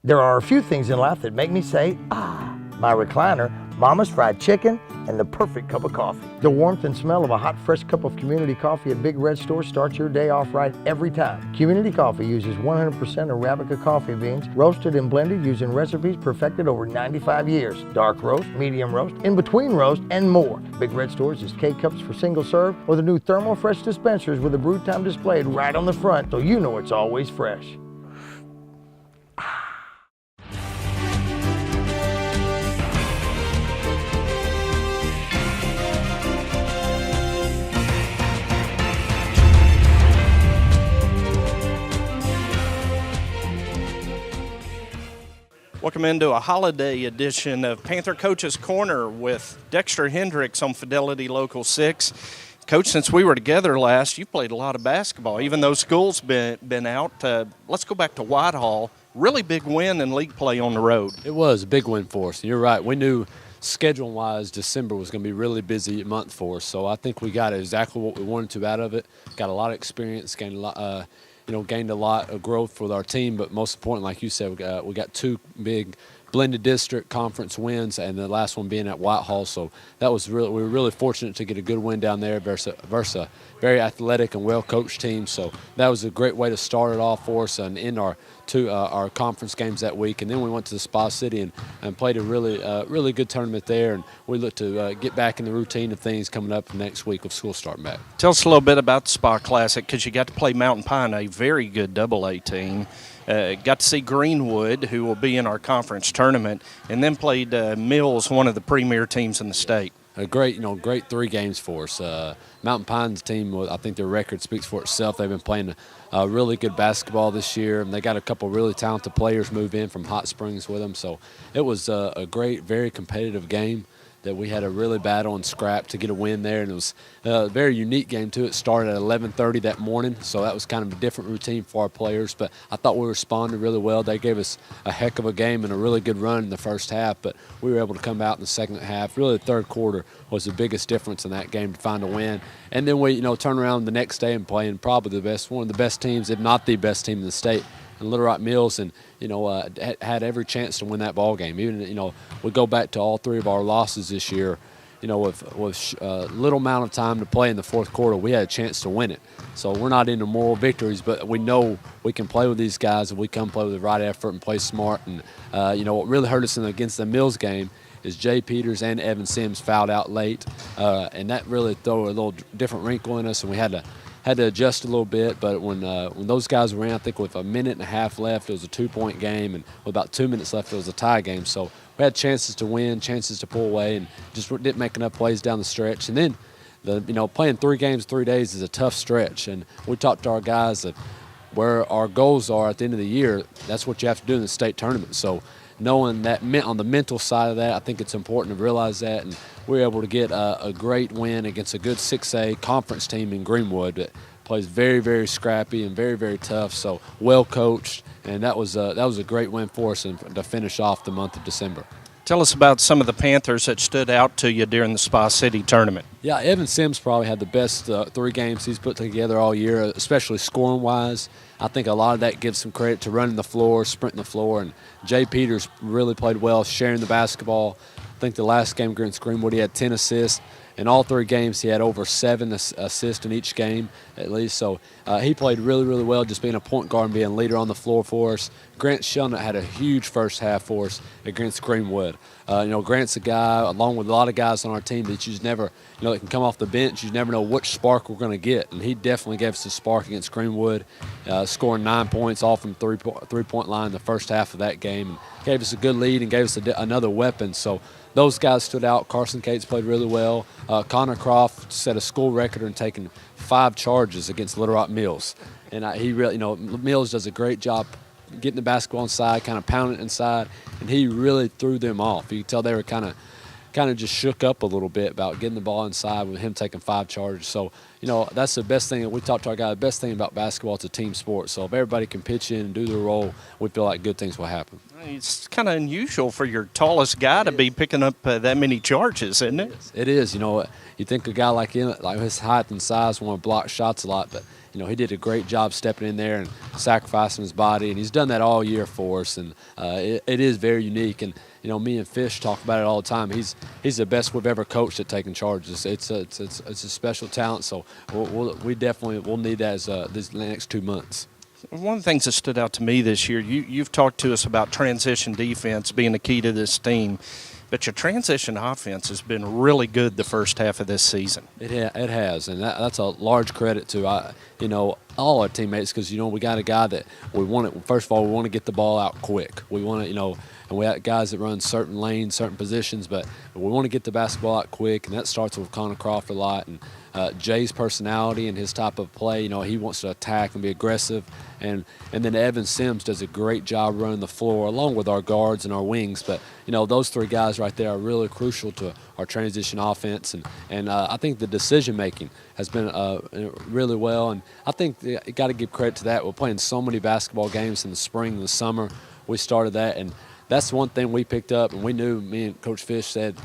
There are a few things in life that make me say, ah, my recliner, Mama's fried chicken, and the perfect cup of coffee. The warmth and smell of a hot, fresh cup of community coffee at Big Red Store starts your day off right every time. Community Coffee uses 100% Arabica coffee beans, roasted and blended using recipes perfected over 95 years. Dark roast, medium roast, in between roast, and more. Big Red Stores is K-Cups for single serve or the new Thermal Fresh dispensers with a brew time displayed right on the front so you know it's always fresh. Welcome into a holiday edition of Panther Coach's Corner with Dexter Hendricks on Fidelity Local 6. Coach, since we were together last, you played a lot of basketball, even though school's been out. Let's go back to Whitehall. Really big win in league play on the road. It was a big win for us. You're right. We knew scheduling-wise December was going to be a really busy month for us, so I think we got exactly what we wanted to out of it. Got a lot of experience, gained a lot of growth with our team, but most important, like you said, we got two big blended district conference wins, and the last one being at Whitehall. So that was we were really fortunate to get a good win down there versus a very athletic and well-coached team. So that was a great way to start it off for us and end our conference games that week. And then we went to the Spa City and played a really good tournament there. And we look to get back in the routine of things coming up next week with school starting back. Tell us a little bit about the Spa Classic, because you got to play Mountain Pine, a very good AA team. Got to see Greenwood, who will be in our conference tournament, and then played Mills, one of the premier teams in the state. A great 3 games for us. Mountain Pine's team, I think their record speaks for itself. They've been playing really good basketball this year, and they got a couple really talented players move in from Hot Springs with them. So it was a great, very competitive game that we had a really battle and scrap to get a win there, and it was a very unique game too. It started at 11:30 that morning, so that was kind of a different routine for our players, but I thought we responded really well. They gave us a heck of a game and a really good run in the first half, but we were able to come out in the second half. Really, the third quarter was the biggest difference in that game to find a win. And then we turn around the next day and play in probably one of the best teams, if not the best team in the state, in Little Rock Mills, and had every chance to win that ball game. Even we go back to all 3 of our losses this year. With little amount of time to play in the fourth quarter, we had a chance to win it. So we're not into moral victories, but we know we can play with these guys if we come play with the right effort and play smart. And what really hurt us against the Mills game is Jay Peters and Evan Sims fouled out late, and that really threw a little different wrinkle in us, and we had to adjust a little bit. But when those guys were in, I think with a minute and a half left, it was a 2-point game, and with about 2 minutes left, it was a tie game. So we had chances to win, chances to pull away, and just didn't make enough plays down the stretch. And then playing 3 games 3 days is a tough stretch, and we talked to our guys that where our goals are at the end of the year, that's what you have to do in the state tournament. So knowing that on the mental side of that, I think it's important to realize that, and we were able to get a great win against a good 6A conference team in Greenwood that plays very, very scrappy and very, very tough, so well coached, and that was a great win for us to finish off the month of December. Tell us about some of the Panthers that stood out to you during the Spa City tournament. Yeah, Evan Sims probably had the best 3 games he's put together all year, especially scoring-wise. I think a lot of that gives some credit to running the floor, sprinting the floor, and Jay Peters really played well, sharing the basketball. I think the last game against Greenwood, he had 10 assists. In all 3 games, he had over 7 assists in each game, at least. So he played really, really well, just being a point guard and being a leader on the floor for us. Grant Shelnut had a huge first half for us against Greenwood. Grant's a guy, along with a lot of guys on our team, that you just never, that can come off the bench. You never know which spark we're going to get. And he definitely gave us a spark against Greenwood, scoring 9 points all from three-point line in the first half of that game. And gave us a good lead and gave us another weapon. So those guys stood out. Carson Cates played really well. Connor Croft set a school record in taking 5 charges against Little Rock Mills. And he really, Mills does a great job getting the basketball inside, kind of pounding it inside, and he really threw them off. You could tell they were kind of just shook up a little bit about getting the ball inside with him taking 5 charges. So, that's the best thing that we talked to our guys. The best thing about basketball, it's a team sport. So if everybody can pitch in and do their role, we feel like good things will happen. It's kind of unusual for your tallest guy to be picking up that many charges, isn't it? It is. You know, you think a guy like him, like his height and size, want to block shots a lot, but you know, he did a great job stepping in there and sacrificing his body, and he's done that all year for us. And it is very unique. And you know, me and Fish talk about it all the time. He's the best we've ever coached at taking charges. It's a special talent. So we definitely will need that as these next 2 months. One of the things that stood out to me this year, you've talked to us about transition defense being the key to this team, but your transition offense has been really good the first half of this season. It has, and that's a large credit to all our teammates, because you know we got a guy that we want to. First of all, we want to get the ball out quick. We want to and we have guys that run certain lanes, certain positions, but we want to get the basketball out quick, and that starts with Connor Crawford a lot. And Jay's personality and his type of play, he wants to attack and be aggressive. And then Evan Sims does a great job running the floor, along with our guards and our wings. But, those three guys right there are really crucial to our transition offense. And I think the decision-making has been really well. And I think you got to give credit to that. We're playing so many basketball games in the spring and the summer. We started that, and that's one thing we picked up, and we knew, me and Coach Fish said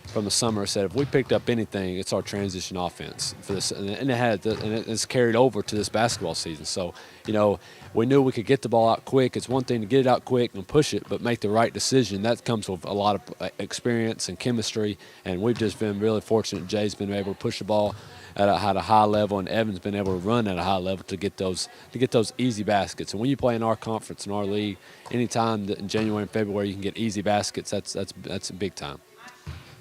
from the summer, said if we picked up anything, it's our transition offense for this, and it's carried over to this basketball season. So, we knew we could get the ball out quick. It's one thing to get it out quick and push it, but make the right decision. That comes with a lot of experience and chemistry, and we've just been really fortunate. Jay's been able to push the ball at a high level, and Evan's been able to run at a high level to get those easy baskets. And when you play in our conference, in our league, anytime in January and February you can get easy baskets, that's a big time.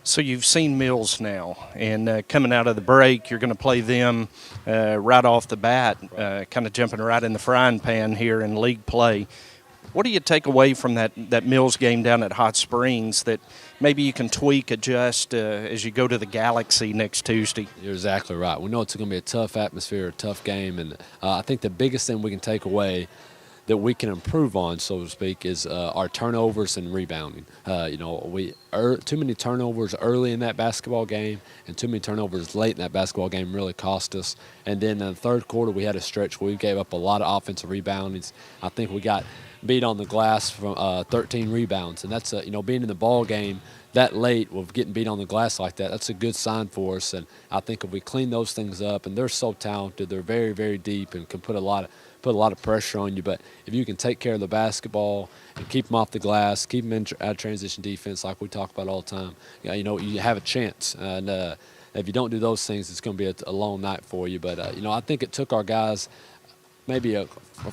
So you've seen Mills now, and coming out of the break, you're going to play them right off the bat, kind of jumping right in the frying pan here in league play. What do you take away from that Mills game down at Hot Springs that maybe you can tweak, adjust as you go to the Galaxy next Tuesday? You're exactly right. We know it's going to be a tough atmosphere, a tough game, and I think the biggest thing we can take away that we can improve on, so to speak, is our turnovers and rebounding. Too many turnovers early in that basketball game and too many turnovers late in that basketball game really cost us. And then in the third quarter, we had a stretch where we gave up a lot of offensive reboundings. I think we got beat on the glass from 13 rebounds, and that's being in the ball game that late with getting beat on the glass like that, that's a good sign for us. And I think if we clean those things up, and they're so talented, they're very, very deep and can put a lot of pressure on you. But if you can take care of the basketball and keep them off the glass, keep them in transition defense like we talk about all the time, you have a chance. And if you don't do those things, it's going to be a long night for you. But I think it took our guys maybe a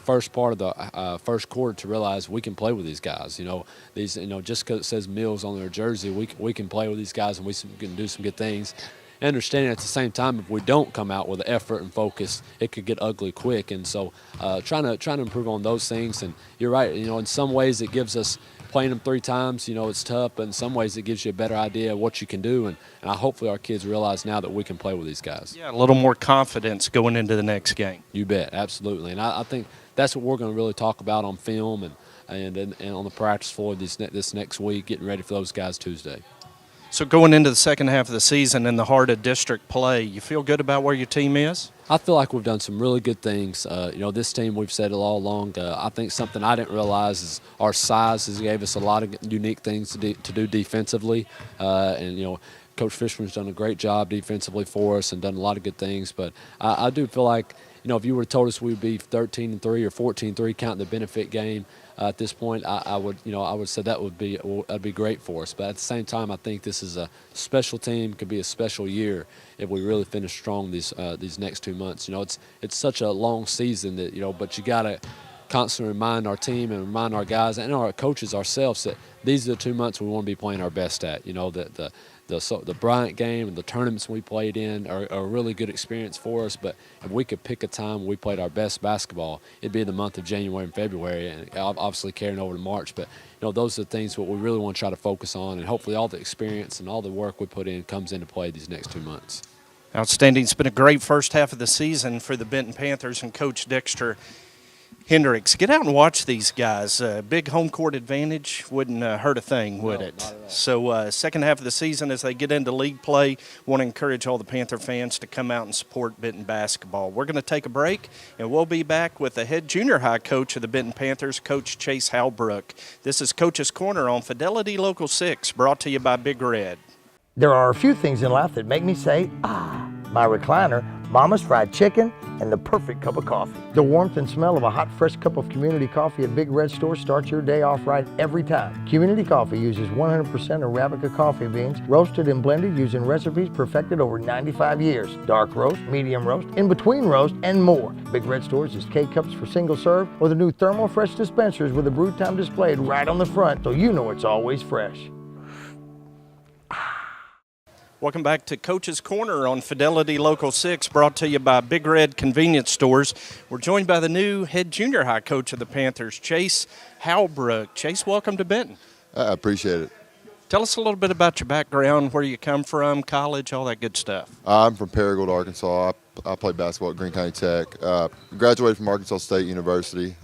first part of the first quarter to realize we can play with these guys. Just because it says Mills on their jersey, we can play with these guys and we can do some good things. Understanding at the same time, if we don't come out with effort and focus, it could get ugly quick. And so trying to improve on those things. And you're right, in some ways it gives us, playing them 3 times, it's tough, but in some ways it gives you a better idea of what you can do. And hopefully our kids realize now that we can play with these guys. Yeah, a little more confidence going into the next game. You bet, absolutely. And I think that's what we're going to really talk about on film and on the practice floor this next week, getting ready for those guys Tuesday. So going into the second half of the season in the heart of district play, you feel good about where your team is? I feel like we've done some really good things. This team, we've said it all along. I think something I didn't realize is our size has gave us a lot of unique things to do defensively. Coach Fishman's done a great job defensively for us and done a lot of good things. But I do feel like, if you would have told us we'd be 13-3 or 14-3 counting the benefit game, at this point, I would say that'd be great for us. But at the same time, I think this is a special team. Could be a special year if we really finish strong these next 2 months. It's such a long season that but you got to constantly remind our team and remind our guys and our coaches ourselves that these are the 2 months we want to be playing our best at. The Bryant game and the tournaments we played in are a really good experience for us, but if we could pick a time when we played our best basketball, it'd be the month of January and February, and obviously carrying over to March. But those are the things what we really want to try to focus on, and hopefully all the experience and all the work we put in comes into play these next 2 months. Outstanding. It's been a great first half of the season for the Benton Panthers and Coach Dexter Hendricks, get out and watch these guys. Big home court advantage wouldn't hurt a thing, would it? Not at all. So second half of the season, as they get into league play, want to encourage all the Panther fans to come out and support Benton basketball. We're going to take a break, and we'll be back with the head junior high coach of the Benton Panthers, Coach Chase Halbrook. This is Coach's Corner on Fidelity Local 6, brought to you by Big Red. There are a few things in life that make me say, ah, my recliner, Mama's fried chicken, and the perfect cup of coffee. The warmth and smell of a hot, fresh cup of community coffee at Big Red Store starts your day off right every time. Community Coffee uses 100% Arabica coffee beans, roasted and blended using recipes perfected over 95 years. Dark roast, medium roast, in-between roast, and more. Big Red Stores is K-Cups for single serve or the new Thermal Fresh dispensers with the brew time displayed right on the front so you know it's always fresh. Welcome back to Coach's Corner on Fidelity Local 6, brought to you by Big Red Convenience Stores. We're joined by the new head junior high coach of the Panthers, Chase Halbrook. Chase, welcome to Benton. I appreciate it. Tell us a little bit about your background, where you come from, college, all that good stuff. I'm from Paragould, Arkansas. I played basketball at Greene County Tech. Graduated from Arkansas State University.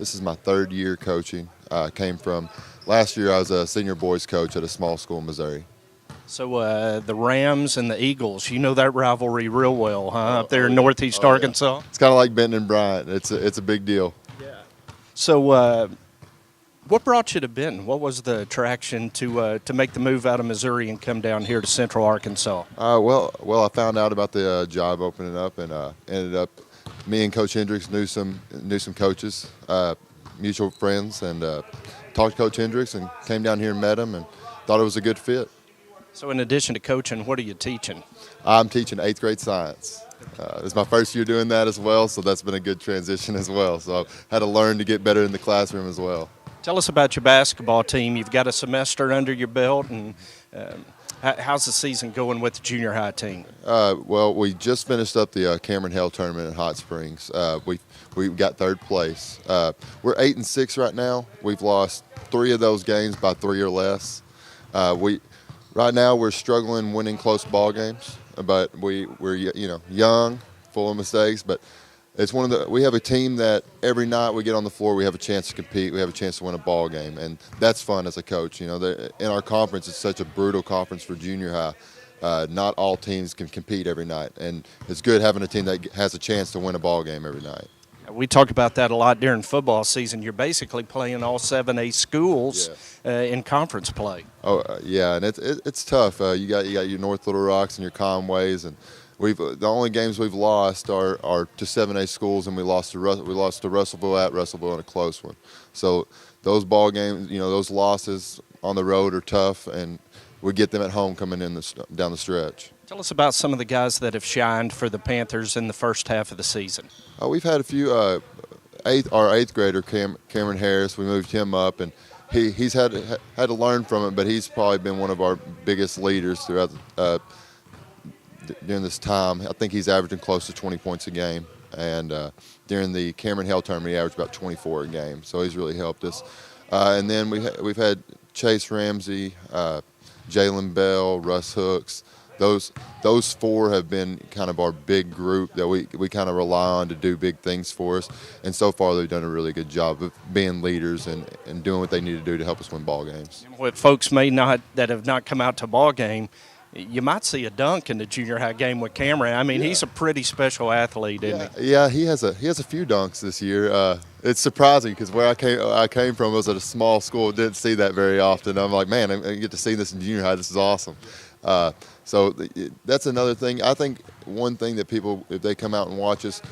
This is my third year coaching. Last year I was a senior boys coach at a small school in Missouri. So the Rams and the Eagles, you know that rivalry real well, huh? Up there in Northeast Arkansas. Yeah. It's kind of like Benton and Bryant. It's a big deal. Yeah. So what brought you to Benton? What was the attraction to make the move out of Missouri and come down here to Central Arkansas? Well, I found out about the job opening up, and ended up. Me and Coach Hendricks knew some coaches, mutual friends, and talked to Coach Hendricks and came down here and met him and thought it was a good fit. So in addition to coaching, what are you teaching? I'm teaching 8th grade science. It's my first year doing that as well, so that's been a good transition as well. So I've had to learn to get better in the classroom as well. Tell us about your basketball team. You've got a semester under your belt, and how's the season going with the junior high team? Well, we just finished up the Cameron Hill tournament in Hot Springs. We got third place. We're 8-6 right now. We've lost 3 of those games by 3 or less. Right now, we're struggling winning close ball games, but we're young, full of mistakes. But it's we have a team that every night we get on the floor, we have a chance to compete, we have a chance to win a ball game, and that's fun as a coach. In our conference, it's such a brutal conference for junior high. Not all teams can compete every night, and it's good having a team that has a chance to win a ball game every night. We talk about that a lot during football season. You're basically playing all 7A schools in conference play. Yeah, and it's tough. You got your North Little Rocks and your Conways, and the only games we've lost are to 7A schools, and we lost to Russellville at Russellville in a close one. So those ball games, those losses on the road are tough, and we get them at home coming in down the stretch. Tell us about some of the guys that have shined for the Panthers in the first half of the season. We've had a few. Our 8th grader, Cameron Harris, we moved him up, and he's had to learn from it, but he's probably been one of our biggest leaders throughout during this time. I think he's averaging close to 20 points a game, and during the Cameron Hill tournament, he averaged about 24 a game. So he's really helped us. And then we've had Chase Ramsey, Jalen Bell, Russ Hooks. Those 4 have been kind of our big group that we kind of rely on to do big things for us. And so far, they've done a really good job of being leaders and doing what they need to do to help us win ball games. What folks that have not come out to ball game, you might see a dunk in the junior high game with Cameron. I mean, he's a pretty special athlete, isn't he? Yeah, he has a few dunks this year. It's surprising because where I came from was at a small school. Didn't see that very often. I'm like, man, I get to see this in junior high. This is awesome. So that's another thing. I think one thing that people, if they come out and watch us,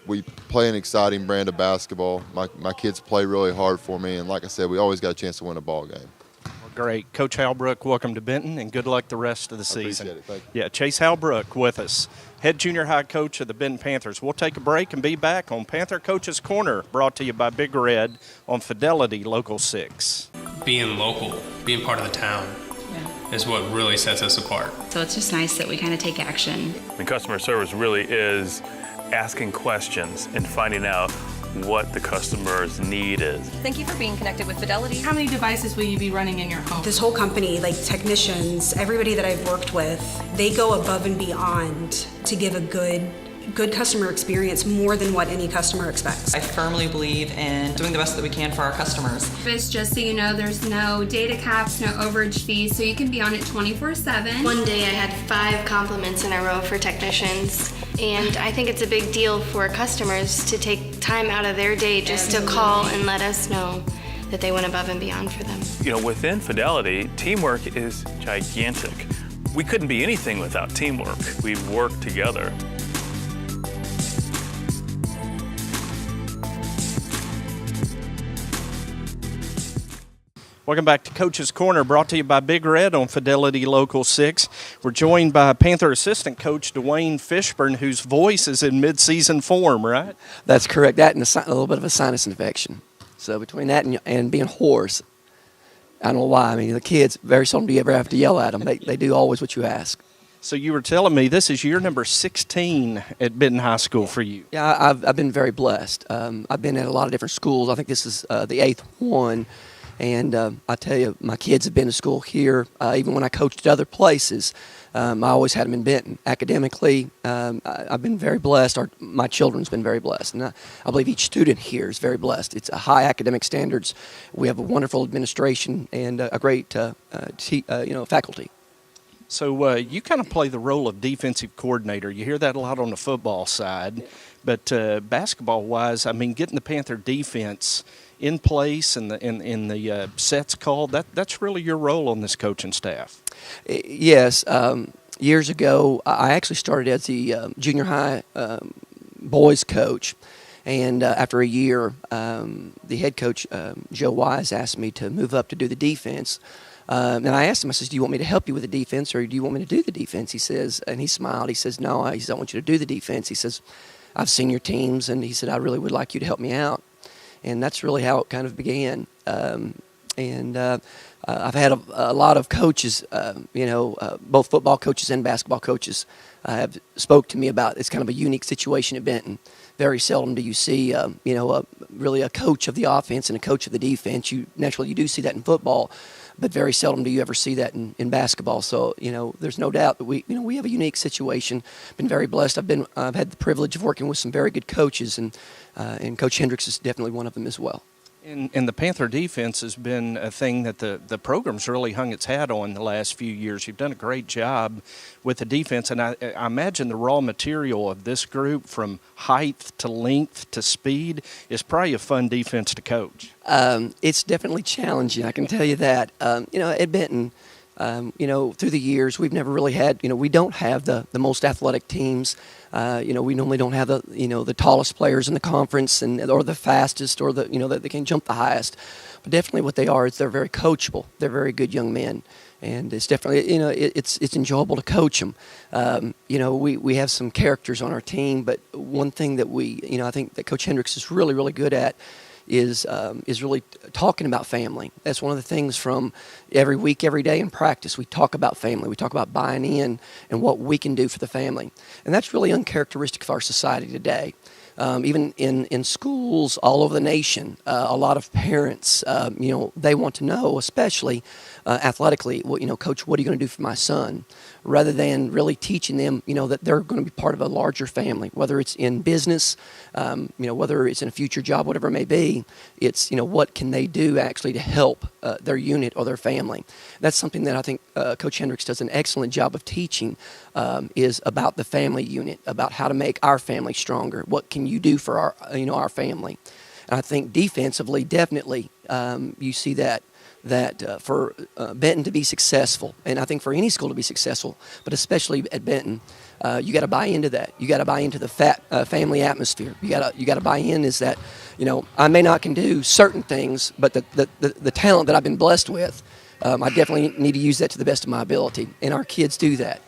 we play an exciting brand of basketball. My kids play really hard for me, and like I said, we always got a chance to win a ball game. Well, great. Coach Halbrook, welcome to Benton, and good luck the rest of the season. I appreciate it. Thank you. Yeah, Chase Halbrook with us, head junior high coach of the Benton Panthers. We'll take a break and be back on Panther Coach's Corner, brought to you by Big Red on Fidelity Local 6. Being local, being part of the town, is what really sets us apart. So it's just nice that we kind of take action. And customer service really is asking questions and finding out what the customer's need is. Thank you for being connected with Fidelity. How many devices will you be running in your home? This whole company, like technicians, everybody that I've worked with, they go above and beyond to give a good good customer experience more than what any customer expects. I firmly believe in doing the best that we can for our customers. It's just so you know, there's no data caps, no overage fees, so you can be on it 24/7. One day I had 5 compliments in a row for technicians, and I think it's a big deal for customers to take time out of their day just to call and let us know that they went above and beyond for them. You know, within Fidelity, teamwork is gigantic. We couldn't be anything without teamwork. We work together. Welcome back to Coach's Corner, brought to you by Big Red on Fidelity Local 6. We're joined by Panther assistant coach Dwayne Fishburne, whose voice is in mid-season form, right? That's correct. That and a little bit of a sinus infection. So between that and being hoarse, I don't know why. I mean, the kids, very seldom do you ever have to yell at them. They do always what you ask. So you were telling me this is year number 16 at Benton High School for you. Yeah, I've been very blessed. I've been at a lot of different schools. I think this is the 8th one. And I tell you, my kids have been to school here. Even when I coached at other places, I always had them in Benton. Academically, I've been very blessed. My children's been very blessed. And I believe each student here is very blessed. It's a high academic standards. We have a wonderful administration and a great faculty. So you kind of play the role of defensive coordinator. You hear that a lot on the football side. But basketball-wise, I mean, getting the Panther defense in place and the sets called, that's really your role on this coaching staff. Yes. Years ago, I actually started as the junior high boys coach. And after a year, the head coach, Joe Wise, asked me to move up to do the defense. And I asked him, I says, do you want me to help you with the defense or do you want me to do the defense? He says, and he smiled. He says, no, I want you to do the defense. He says, I've seen your teams. And he said, I really would like you to help me out. And that's really how it kind of began. I've had a lot of coaches, both football coaches and basketball coaches have spoke to me about it's kind of a unique situation at Benton. Very seldom do you see, really a coach of the offense and a coach of the defense. You do see that in football, but very seldom do you ever see that in basketball. So, there's no doubt that we have a unique situation. Been very blessed. I've had the privilege of working with some very good coaches, and Coach Hendricks is definitely one of them as well. And the Panther defense has been a thing that the program's really hung its hat on the last few years. You've done a great job with the defense, and I imagine the raw material of this group, from height to length to speed, is probably a fun defense to coach. It's definitely challenging, I can tell you that. At Benton, through the years, we've never really had, we don't have the most athletic teams. We normally don't have the tallest players in the conference or the fastest or that they can jump the highest. But definitely what they are is they're very coachable. They're very good young men. And it's definitely, it's enjoyable to coach them. We have some characters on our team, but one thing that I think that Coach Hendricks is really, really good at is really talking about family. That's one of the things from every week, every day in practice. We talk about family. We talk about buying in and what we can do for the family. And that's really uncharacteristic of our society today. Even in schools all over the nation, a lot of parents, they want to know, especially athletically, Coach, what are you going to do for my son? Rather than really teaching them, that they're going to be part of a larger family, whether it's in business, whether it's in a future job, whatever it may be. It's, what can they do actually to help their unit or their family? That's something that I think Coach Hendricks does an excellent job of teaching, is about the family unit, about how to make our family stronger. What can you do for our family? And I think defensively, definitely, you see that for Benton to be successful, and I think for any school to be successful, but especially at Benton, you got to buy into that. You got to buy into the family atmosphere. You got to buy in is that, I may not can do certain things, but the talent that I've been blessed with, I definitely need to use that to the best of my ability, and our kids do that.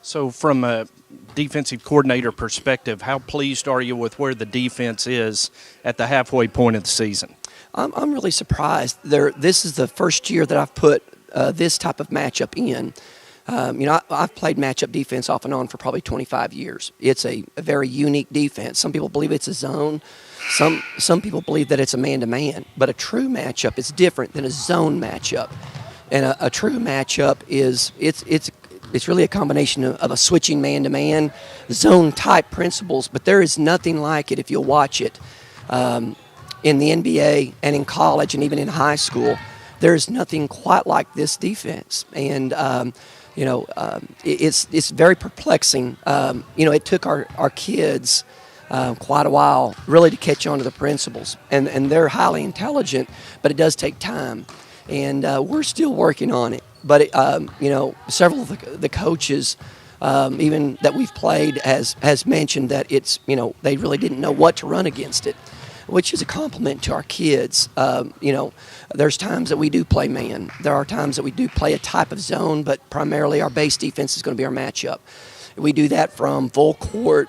So from a defensive coordinator perspective, how pleased are you with where the defense is at the halfway point of the season? I'm really surprised. This is the first year that I've put this type of matchup in. I've played matchup defense off and on for probably 25 years. It's a very unique defense. Some people believe it's a zone. Some people believe that it's a man-to-man. But a true matchup is different than a zone matchup. And a true matchup is it's it's really a combination of a switching man-to-man, zone-type principles, but there is nothing like it if you'll watch it in the NBA and in college and even in high school. There's nothing quite like this defense, and it's very perplexing. It took our kids quite a while really to catch on to the principles, and they're highly intelligent, but it does take time, and we're still working on it. But several of the coaches, even that we've played, has mentioned that it's they really didn't know what to run against it, which is a compliment to our kids. There's times that we do play man. There are times that we do play a type of zone, but primarily our base defense is going to be our matchup. We do that from full court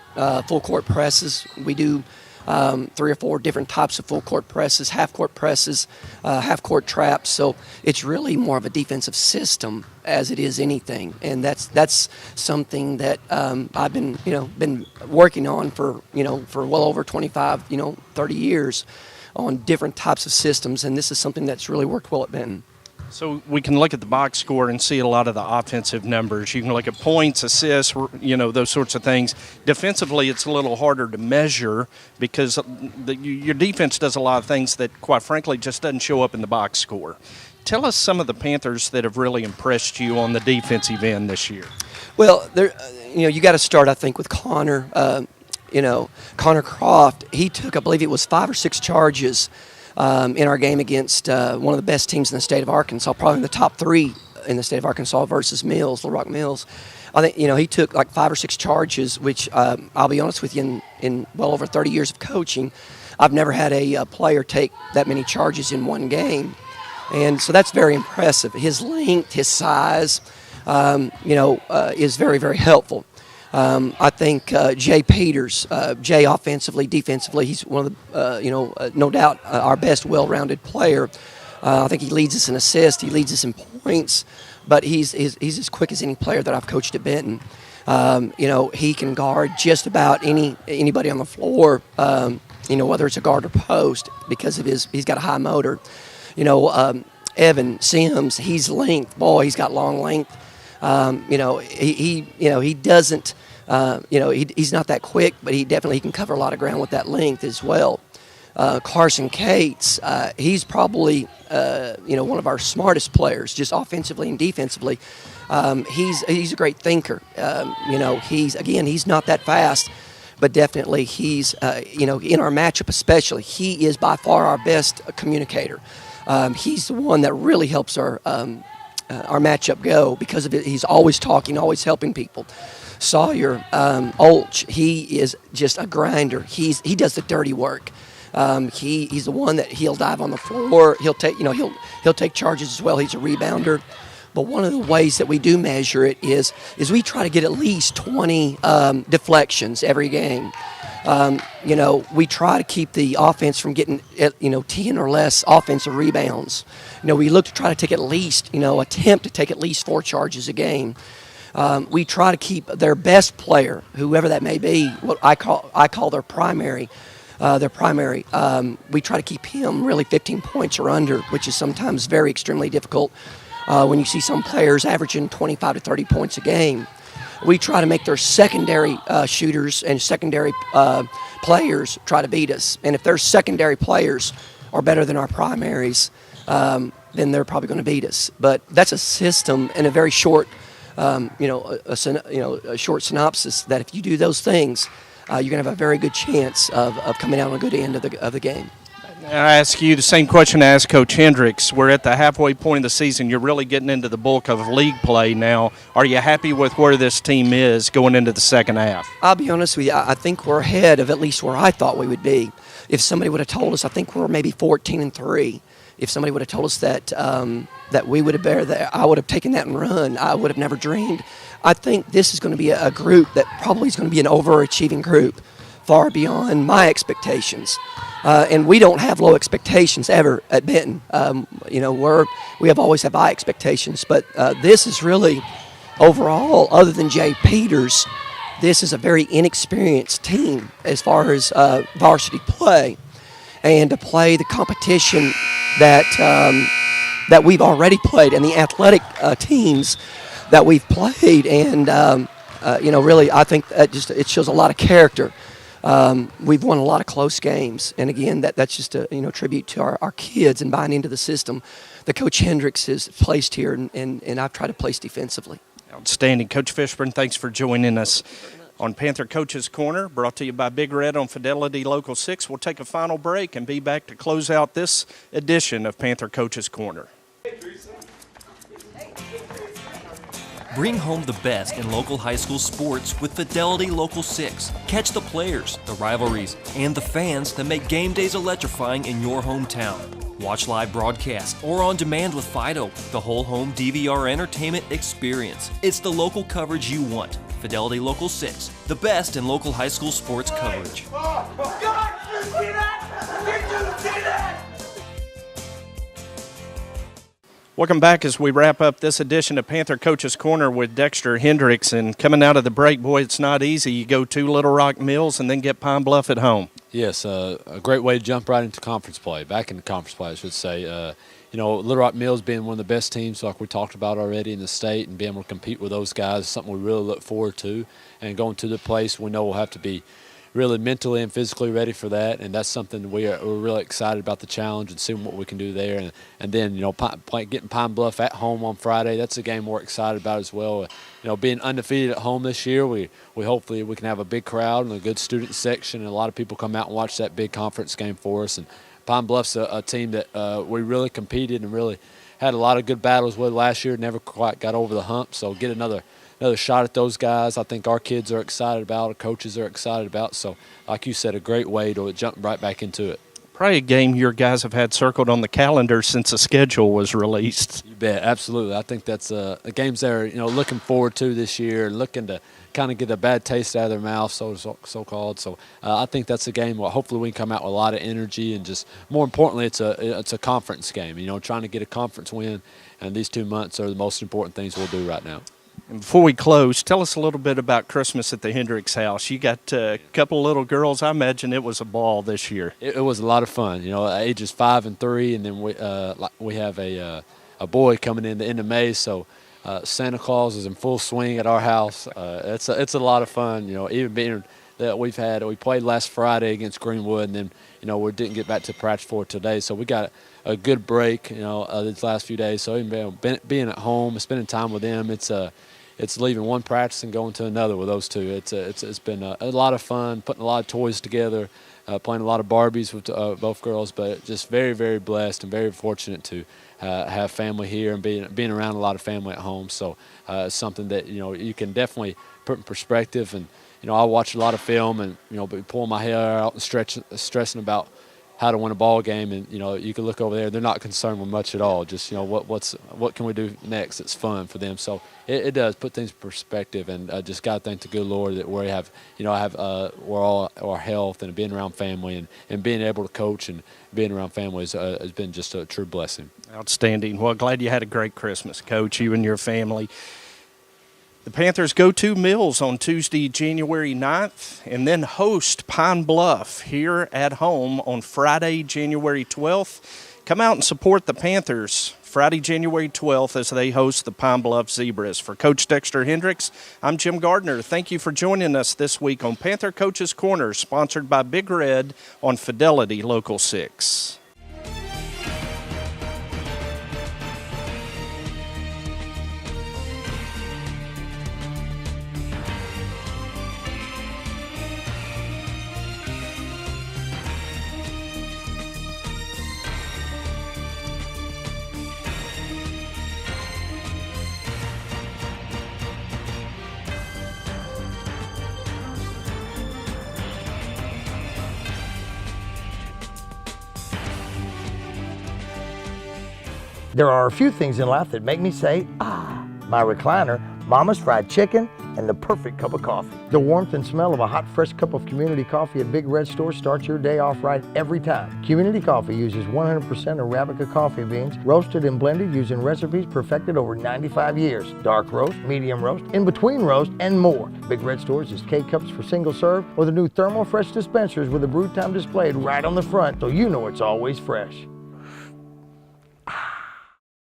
presses. We do 3 or 4 different types of full court presses, half court presses, half court traps. So it's really more of a defensive system as it is anything, and that's something that I've been working on for well over 25 30 years on different types of systems, and this is something that's really worked well at Benton. So we can look at the box score and see a lot of the offensive numbers. You can look at points, assists, those sorts of things. Defensively, it's a little harder to measure because your defense does a lot of things that, quite frankly, just doesn't show up in the box score. Tell us some of the Panthers that have really impressed you on the defensive end this year. Well, you got to start, I think, with Connor. Connor Croft. He took, I believe it was 5 or 6 charges in our game against one of the best teams in the state of Arkansas, probably in the top 3 in the state of Arkansas versus Little Rock Mills. I think he took like 5 or 6 charges, which I'll be honest with you, in well over 30 years of coaching, I've never had a player take that many charges in one game, and so that's very impressive. His length, his size, is very, very helpful. I think Jay Peters, Jay offensively, defensively, he's one of the, no doubt, our best well-rounded player. I think he leads us in assists, he leads us in points, but he's as quick as any player that I've coached at Benton. He can guard just about anybody on the floor, whether it's a guard or post, because of he's got a high motor. Evan Sims, he's length. Boy, he's got long length. He doesn't, he's not that quick, but he definitely can cover a lot of ground with that length as well. Carson Cates, he's probably, one of our smartest players, just offensively and defensively. He's a great thinker. He's not that fast, but definitely he's, in our matchup especially, he is by far our best communicator. He's the one that really helps our matchup go because of it. He's always talking, always helping people. Sawyer Olch, he is just a grinder. He does the dirty work. He's the one that he'll dive on the floor. He'll take charges as well. He's a rebounder. But one of the ways that we do measure it is we try to get at least 20 deflections every game. We try to keep the offense from getting 10 or less offensive rebounds. We look to try to take at least attempt to take at least 4 charges a game. We try to keep their best player, whoever that may be, what I call their primary. We try to keep him really 15 points or under, which is sometimes very extremely difficult when you see some players averaging 25 to 30 points a game. We try to make their secondary shooters and secondary players try to beat us. And if their secondary players are better than our primaries, then they're probably going to beat us. But that's a system and a very short, a short synopsis that if you do those things, you're going to have a very good chance of coming out on a good end of the game. I ask you the same question I asked Coach Hendricks. We're at the halfway point of the season. You're really getting into the bulk of league play now. Are you happy with where this team is going into the second half? I'll be honest with you. I think we're ahead of at least where I thought we would be. If somebody would have told us, I think we're maybe 14-3. If somebody would have told us that we would have I would have taken that and run. I would have never dreamed. I think this is going to be a group that probably is going to be an overachieving group, far beyond my expectations. And we don't have low expectations ever at Benton. We have always have high expectations, but this is really, overall, other than Jay Peters, this is a very inexperienced team as far as varsity play, and to play the competition that we've already played and the athletic teams that we've played, and really, I think that it shows a lot of character. We've won a lot of close games, and again, that's just a tribute to our kids and buying into the system that Coach Hendricks has placed here, and I've tried to place defensively. Outstanding. Coach Fishburne, thanks for joining us on Panther Coaches Corner, brought to you by Big Red on Fidelity Local 6. We'll take a final break and be back to close out this edition of Panther Coaches Corner. Bring home the best in local high school sports with Fidelity Local 6. Catch the players, the rivalries, and the fans that make game days electrifying in your hometown. Watch live broadcasts or on demand with Fido, the whole home DVR entertainment experience. It's the local coverage you want. Fidelity Local 6, the best in local high school sports coverage. Welcome back as we wrap up this edition of Panther Coaches Corner with Dexter Hendricks. And coming out of the break, boy, it's not easy. You go to Little Rock Mills and then get Pine Bluff at home. Yes, a great way to jump right into conference play, back into conference play, I should say. Little Rock Mills being one of the best teams, like we talked about already in the state, and being able to compete with those guys is something we really look forward to. And going to the place, we know we'll have to be really mentally and physically ready for that, and that's something we're really excited about, the challenge and seeing what we can do there. And then getting Pine Bluff at home on Friday, that's a game we're excited about as well. Being undefeated at home this year, we hopefully we can have a big crowd and a good student section, and a lot of people come out and watch that big conference game for us. And Pine Bluff's a team that we really competed and really had a lot of good battles with last year, never quite got over the hump. So get another shot at those guys. I think our kids are excited about, our coaches are excited about. So, like you said, a great way to jump right back into it. Probably a game your guys have had circled on the calendar since the schedule was released. You bet, absolutely. I think that's the games they're looking forward to this year, looking to kind of get a bad taste out of their mouth, so-called. So I think that's a game where hopefully we can come out with a lot of energy, and just more importantly, it's a conference game. Trying to get a conference win, and these 2 months are the most important things we'll do right now. And before we close, tell us a little bit about Christmas at the Hendricks house. You got a couple of little girls. I imagine it was a ball this year. It was a lot of fun. Ages 5 and 3, and then we have a boy coming in the end of May. So Santa Claus is in full swing at our house. It's a lot of fun. Even being that we played last Friday against Greenwood, and then we didn't get back to practice for today. So we got a good break. These last few days. So even being at home, spending time with them, it's leaving one practice and going to another with those two. It's been a lot of fun, putting a lot of toys together, playing a lot of Barbies with both girls, but just very, very blessed and very fortunate to have family here and being around a lot of family at home. So it's something that you can definitely put in perspective. And I watch a lot of film and be pulling my hair out and stressing about how to win a ball game, and you can look over there, they're not concerned with much at all. Just what can we do next? It's fun for them. So it does put things in perspective, and I just got to thank the good Lord that we have we're all our health and being around family and being able to coach and being around family has been just a true blessing. Outstanding. Well, glad you had a great Christmas, Coach, you and your family. The Panthers go to Mills on Tuesday, January 9th, and then host Pine Bluff here at home on Friday, January 12th. Come out and support the Panthers Friday, January 12th, as they host the Pine Bluff Zebras. For Coach Dexter Hendricks, I'm Jim Gardner. Thank you for joining us this week on Panther Coaches Corner, sponsored by Big Red on Fidelity Local 6. There are a few things in life that make me say, ah, my recliner, Mama's fried chicken, and the perfect cup of coffee. The warmth and smell of a hot, fresh cup of community coffee at Big Red Store starts your day off right every time. Community Coffee uses 100% Arabica coffee beans, roasted and blended using recipes perfected over 95 years. Dark roast, medium roast, in-between roast, and more. Big Red Store uses K-Cups for single serve or the new Thermal Fresh dispensers with a brew time displayed right on the front so you know it's always fresh.